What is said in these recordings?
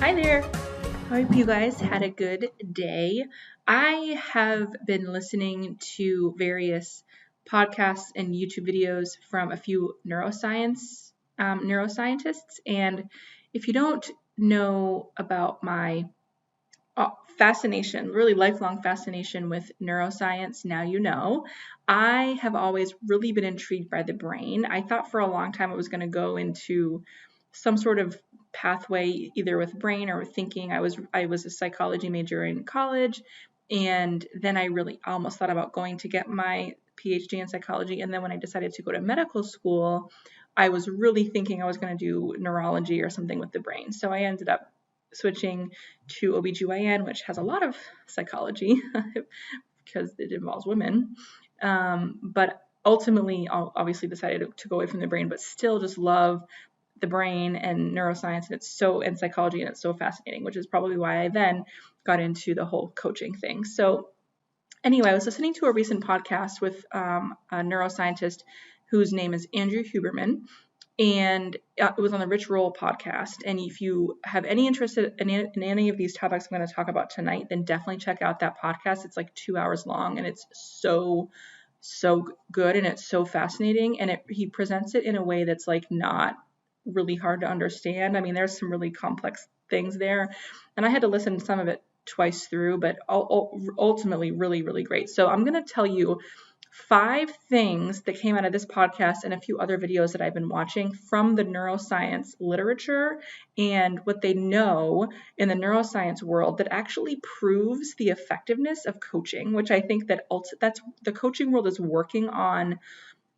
Hi there. I hope you guys had a good day. I have been listening to various podcasts and YouTube videos from a few neuroscientists. And if you don't know about my fascination, really lifelong fascination with neuroscience, now you know. I have always really been intrigued by the brain. I thought for a long time it was going to go into some sort of pathway either with brain or with thinking. I was a psychology major in college, and then I really almost thought about going to get my PhD in psychology. And then when I decided to go to medical school, I was really thinking I was going to do neurology or something with the brain. So I ended up switching to OBGYN, which has a lot of psychology because it involves women. But ultimately, obviously decided to go away from the brain, but still just love the brain and neuroscience and psychology, and it's so fascinating, which is probably why I then got into the whole coaching thing. So anyway, I was listening to a recent podcast with a neuroscientist whose name is Andrew Huberman, and it was on the Rich Roll podcast. And if you have any interest in any of these topics I'm going to talk about tonight, then definitely check out that podcast. It's like 2 hours long, and it's so good, and it's so fascinating. And he presents it in a way that's like not really hard to understand. I mean, there's some really complex things there, and I had to listen to some of it twice through, but ultimately really, really great. So I'm going to tell you 5 things that came out of this podcast and a few other videos that I've been watching from the neuroscience literature and what they know in the neuroscience world that actually proves the effectiveness of coaching, which I think that's the coaching world is working on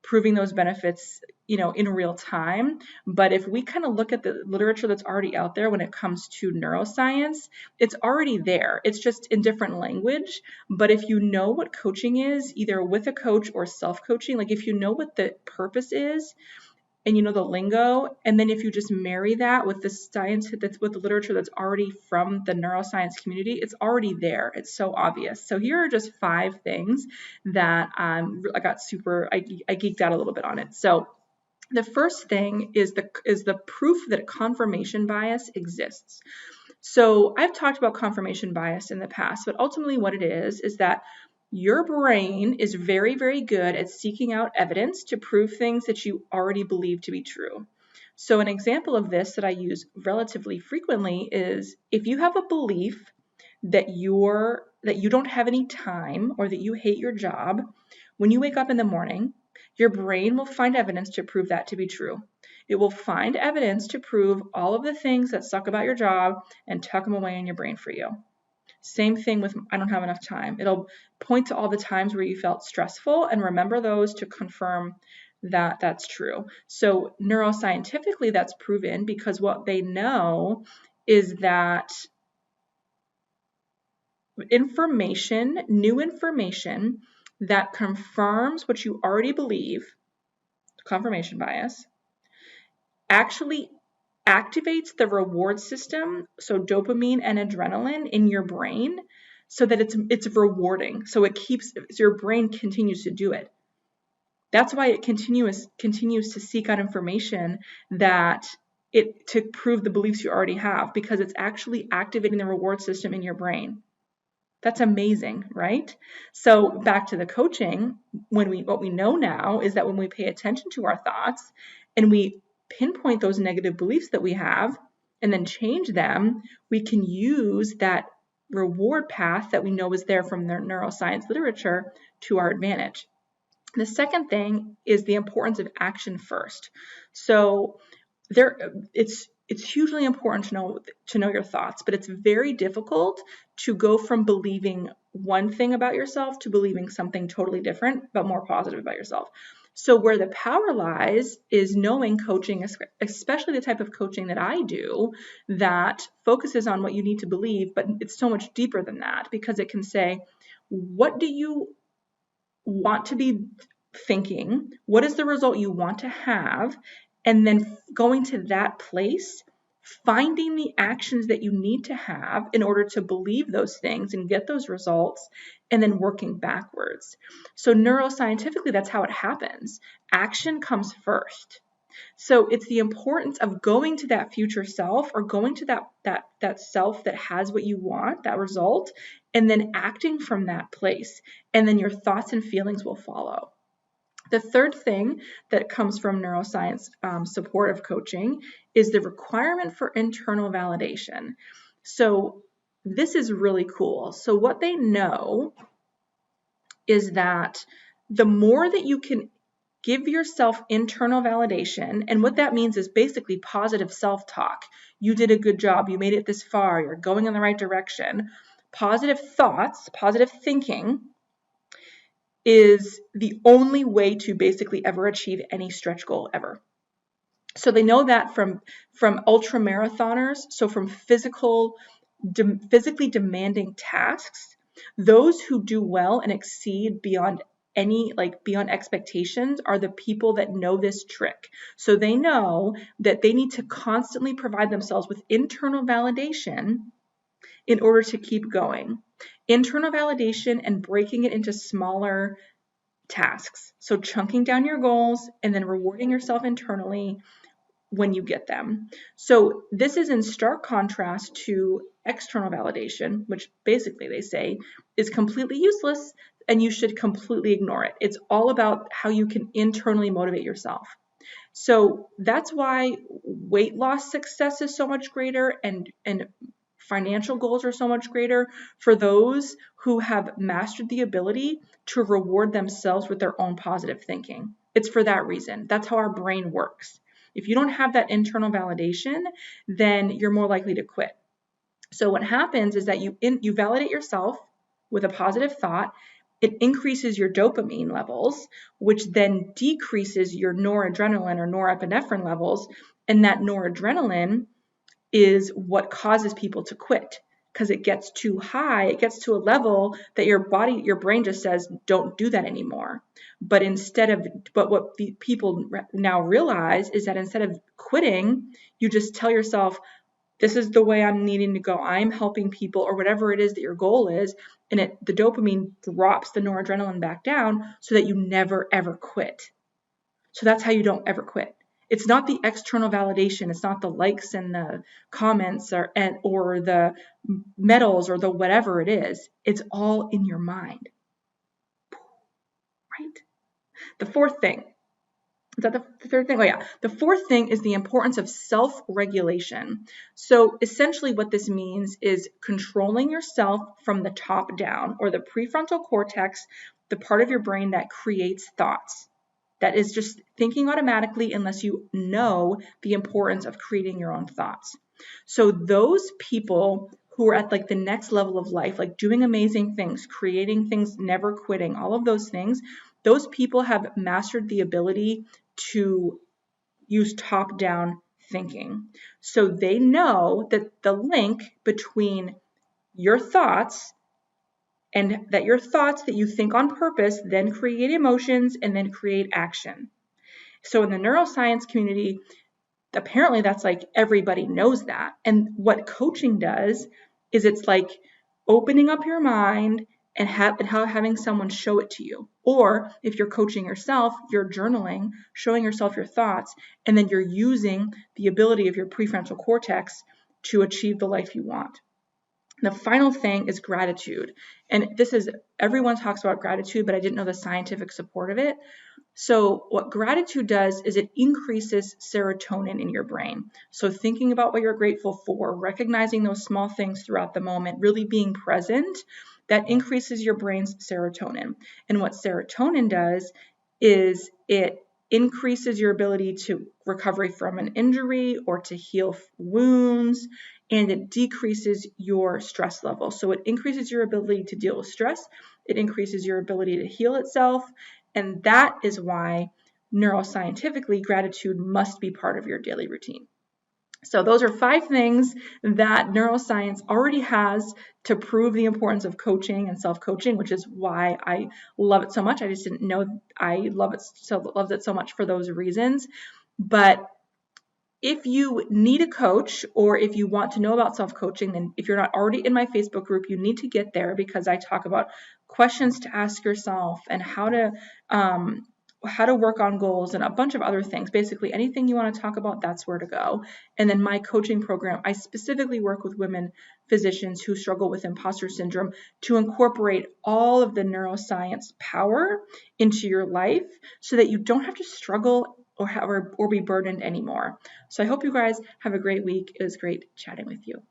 proving those benefits, in real time. But if we kind of look at the literature that's already out there when it comes to neuroscience, it's already there. It's just in different language. But if you know what coaching is, either with a coach or self-coaching, like if you know what the purpose is, and you know the lingo, and then if you just marry that with the science, that's with the literature that's already from the neuroscience community, it's already there. It's so obvious. So here are just 5 things that I geeked out a little bit on it. So the first thing is the proof that confirmation bias exists. So I've talked about confirmation bias in the past, but ultimately what it is that your brain is very, very good at seeking out evidence to prove things that you already believe to be true. So an example of this that I use relatively frequently is if you have a belief that you don't have any time or that you hate your job, when you wake up in the morning, your brain will find evidence to prove that to be true. It will find evidence to prove all of the things that suck about your job and tuck them away in your brain for you. Same thing with I don't have enough time. It'll point to all the times where you felt stressful and remember those to confirm that that's true. So neuroscientifically, that's proven because what they know is that new information that confirms what you already believe, confirmation bias, actually activates the reward system, so dopamine and adrenaline in your brain, so that it's rewarding. So your brain continues to do it. That's why it continues to seek out information to prove the beliefs you already have, because it's actually activating the reward system in your brain. That's amazing, right? So back to the coaching, what we know now is that when we pay attention to our thoughts and we pinpoint those negative beliefs that we have and then change them, we can use that reward path that we know is there from the neuroscience literature to our advantage. The second thing is the importance of action first. So it's hugely important to know your thoughts, but it's very difficult to go from believing one thing about yourself to believing something totally different but more positive about yourself. So where the power lies is knowing coaching, especially the type of coaching that I do, that focuses on what you need to believe, but it's so much deeper than that, because it can say, what do you want to be thinking? What is the result you want to have? And then going to that place, finding the actions that you need to have in order to believe those things and get those results, and then working backwards. So neuroscientifically, that's how it happens. Action comes first. So it's the importance of going to that future self, or going to that self that has what you want, that result, and then acting from that place. And then your thoughts and feelings will follow. The third thing that comes from neuroscience supportive coaching is the requirement for internal validation. So this is really cool. So what they know is that the more that you can give yourself internal validation, and what that means is basically positive self-talk. You did a good job, you made it this far, you're going in the right direction. Positive thoughts, positive thinking is the only way to basically ever achieve any stretch goal ever. So they know that from ultra marathoners, so from physically demanding tasks, those who do well and exceed beyond expectations are the people that know this trick. So they know that they need to constantly provide themselves with internal validation in order to keep going. Internal validation and breaking it into smaller tasks. So chunking down your goals and then rewarding yourself internally when you get them. So this is in stark contrast to external validation, which basically they say is completely useless and you should completely ignore it. It's all about how you can internally motivate yourself. So that's why weight loss success is so much greater and financial goals are so much greater for those who have mastered the ability to reward themselves with their own positive thinking. It's for that reason. That's how our brain works. If you don't have that internal validation, then you're more likely to quit. So what happens is that you validate yourself with a positive thought. It increases your dopamine levels, which then decreases your noradrenaline or norepinephrine levels. And that noradrenaline is what causes people to quit, because it gets too high. It gets to a level that your brain just says, don't do that anymore. But what the people now realize is that instead of quitting, you just tell yourself, this is the way I'm needing to go. I'm helping people, or whatever it is that your goal is. And the dopamine drops the noradrenaline back down so that you never, ever quit. So that's how you don't ever quit. It's not the external validation. It's not the likes and the comments or the medals or the whatever it is. It's all in your mind. Right? The fourth thing. Is that the third thing? Oh, yeah. The fourth thing is the importance of self-regulation. So essentially what this means is controlling yourself from the top down, or the prefrontal cortex, the part of your brain that creates thoughts. That is just thinking automatically unless you know the importance of creating your own thoughts. So those people who are at the next level of life, like doing amazing things, creating things, never quitting, all of those things, those people have mastered the ability to use top-down thinking. So they know that the link between your thoughts and that your thoughts that you think on purpose then create emotions and then create action. So in the neuroscience community, apparently that's everybody knows that. And what coaching does is it's like opening up your mind and having someone show it to you. Or if you're coaching yourself, you're journaling, showing yourself your thoughts, and then you're using the ability of your prefrontal cortex to achieve the life you want. The final thing is gratitude. And everyone talks about gratitude, but I didn't know the scientific support of it. So what gratitude does is it increases serotonin in your brain. So thinking about what you're grateful for, recognizing those small things throughout the moment, really being present, that increases your brain's serotonin. And what serotonin does is it increases your ability to recovery from an injury or to heal wounds, and it decreases your stress level. So it increases your ability to deal with stress. It increases your ability to heal itself. And that is why neuroscientifically gratitude must be part of your daily routine. So those are 5 things that neuroscience already has to prove the importance of coaching and self-coaching, which is why I love it so much. I just didn't know I loved it so much for those reasons. But if you need a coach, or if you want to know about self-coaching, then if you're not already in my Facebook group, you need to get there, because I talk about questions to ask yourself and how to how to work on goals, and a bunch of other things. Basically, anything you want to talk about, that's where to go. And then my coaching program, I specifically work with women physicians who struggle with imposter syndrome to incorporate all of the neuroscience power into your life so that you don't have to struggle or be burdened anymore. So I hope you guys have a great week. It was great chatting with you.